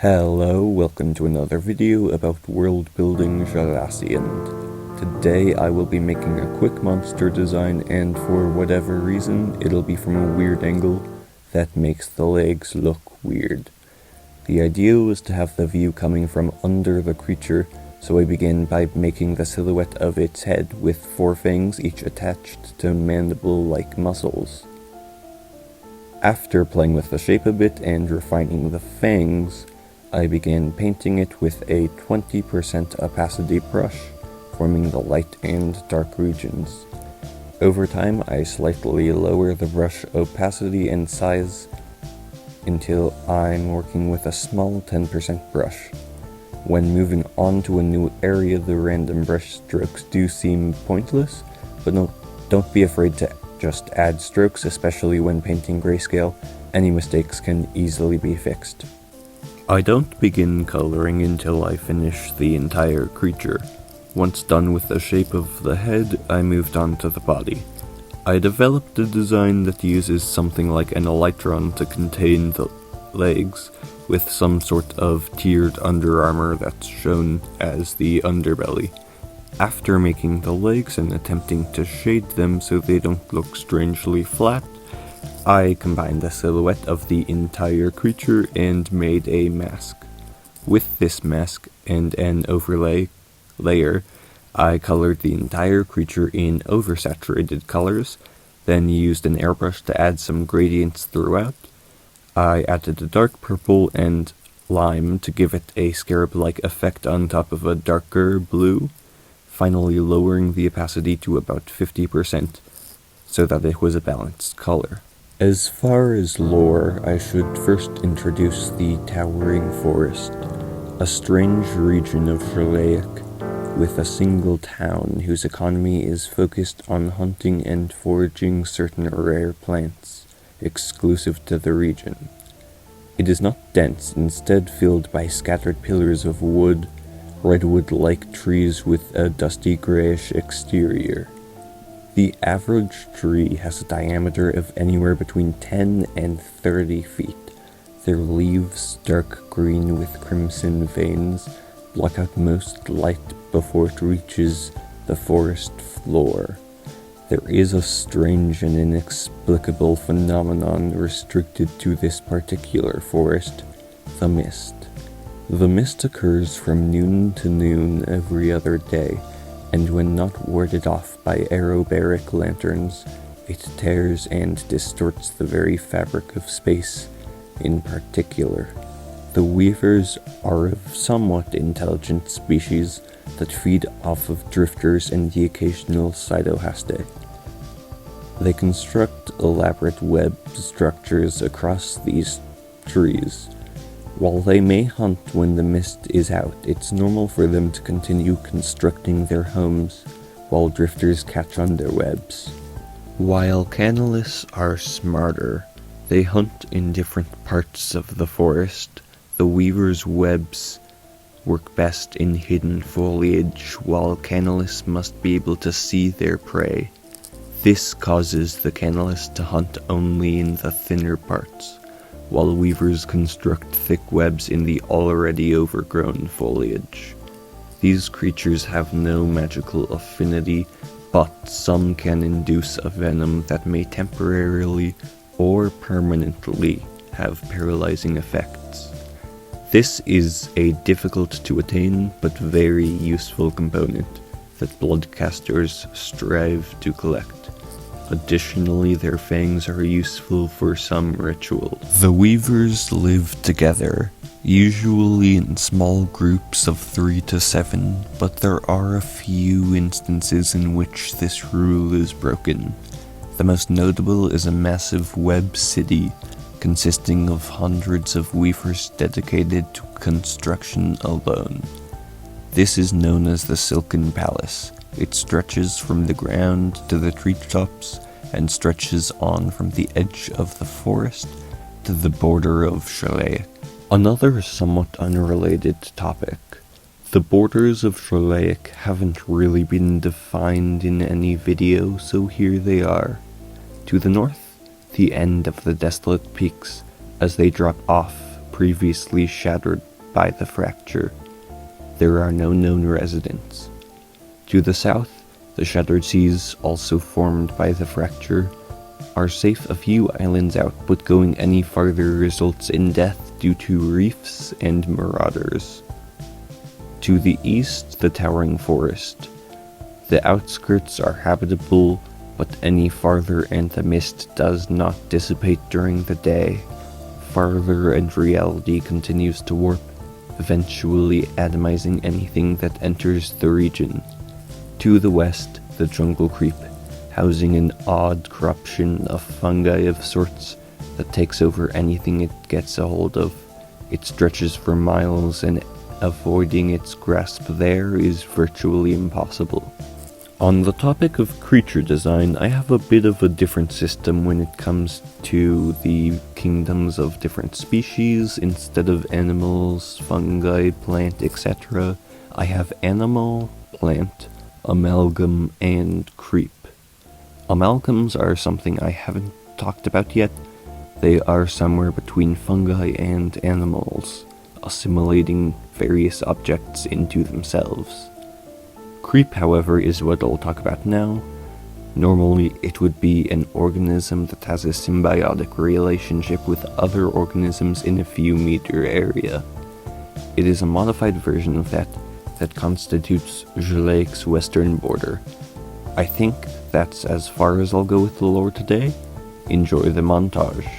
Hello, welcome to another video about world building Jurassian. Today I will be making a quick monster design, and for whatever reason it'll be from a weird angle that makes the legs look weird. The idea was to have the view coming from under the creature, so I began by making the silhouette of its head with 4 fangs each attached to mandible-like muscles. After playing with the shape a bit and refining the fangs, I began painting it with a 20% opacity brush, forming the light and dark regions. Over time, I slightly lower the brush opacity and size until I'm working with a small 10% brush. When moving on to a new area, the random brush strokes do seem pointless, but don't be afraid to just add strokes, especially when painting grayscale. Any mistakes can easily be fixed. I don't begin coloring until I finish the entire creature. Once done with the shape of the head, I moved on to the body. I developed a design that uses something like an elytron to contain the legs, with some sort of tiered underarmor that's shown as the underbelly. After making the legs and attempting to shade them so they don't look strangely flat, I combined the silhouette of the entire creature and made a mask. With this mask and an overlay layer, I colored the entire creature in oversaturated colors, then used an airbrush to add some gradients throughout. I added a dark purple and lime to give it a scarab-like effect on top of a darker blue, finally lowering the opacity to about 50% so that it was a balanced color. As far as lore, I should first introduce the Towering Forest, a strange region of Sholaic with a single town whose economy is focused on hunting and foraging certain rare plants, exclusive to the region. It is not dense, instead filled by scattered pillars of wood, redwood-like trees with a dusty grayish exterior. The average tree has a diameter of anywhere between 10 and 30 feet. Their leaves, dark green with crimson veins, block out most light before it reaches the forest floor. There is a strange and inexplicable phenomenon restricted to this particular forest, the mist. The mist occurs from noon to noon every other day, and when not warded off by aerobaric lanterns, it tears and distorts the very fabric of space. In particular, the weavers are of somewhat intelligent species that feed off of drifters and the occasional cytohaste. They construct elaborate web structures across these trees. While they may hunt when the mist is out, it's normal for them to continue constructing their homes while drifters catch on their webs. While Canalys are smarter, they hunt in different parts of the forest. The weaver's webs work best in hidden foliage, while Canalys must be able to see their prey. This causes the Canalys to hunt only in the thinner parts, while weavers construct thick webs in the already overgrown foliage. These creatures have no magical affinity, but some can induce a venom that may temporarily or permanently have paralyzing effects. This is a difficult to attain but very useful component that bloodcasters strive to collect. Additionally, their fangs are useful for some rituals. The weavers live together, usually in small groups of 3 to 7, but there are a few instances in which this rule is broken. The most notable is a massive web city consisting of hundreds of weavers dedicated to construction alone. This is known as the Silken Palace. It stretches from the ground to the treetops and stretches on from the edge of the forest to the border of Sholaic. Another somewhat unrelated topic. The borders of Sholaic haven't really been defined in any video, so here they are. To the north, the end of the Desolate Peaks as they drop off previously shattered by the fracture. There are no known residents. To the south, the shattered seas, also formed by the fracture, are safe a few islands out, but going any farther results in death due to reefs and marauders. To the east, the towering forest. The outskirts are habitable, but any farther and the mist does not dissipate during the day. Farther and reality continues to warp, eventually atomizing anything that enters the region. To the west, the jungle creep, housing an odd corruption of fungi of sorts that takes over anything it gets a hold of. It stretches for miles, and avoiding its grasp there is virtually impossible. On the topic of creature design, I have a bit of a different system when it comes to the kingdoms of different species. Instead of animals, fungi, plant, etc., I have animal, plant, amalgam, and creep. Amalgams are something I haven't talked about yet. They are somewhere between fungi and animals, assimilating various objects into themselves. Creep, however, is what I'll talk about now. Normally, it would be an organism that has a symbiotic relationship with other organisms in a few meter area. It is a modified version of that constitutes Jalaik's western border. I think that's as far as I'll go with the lore today. Enjoy the montage.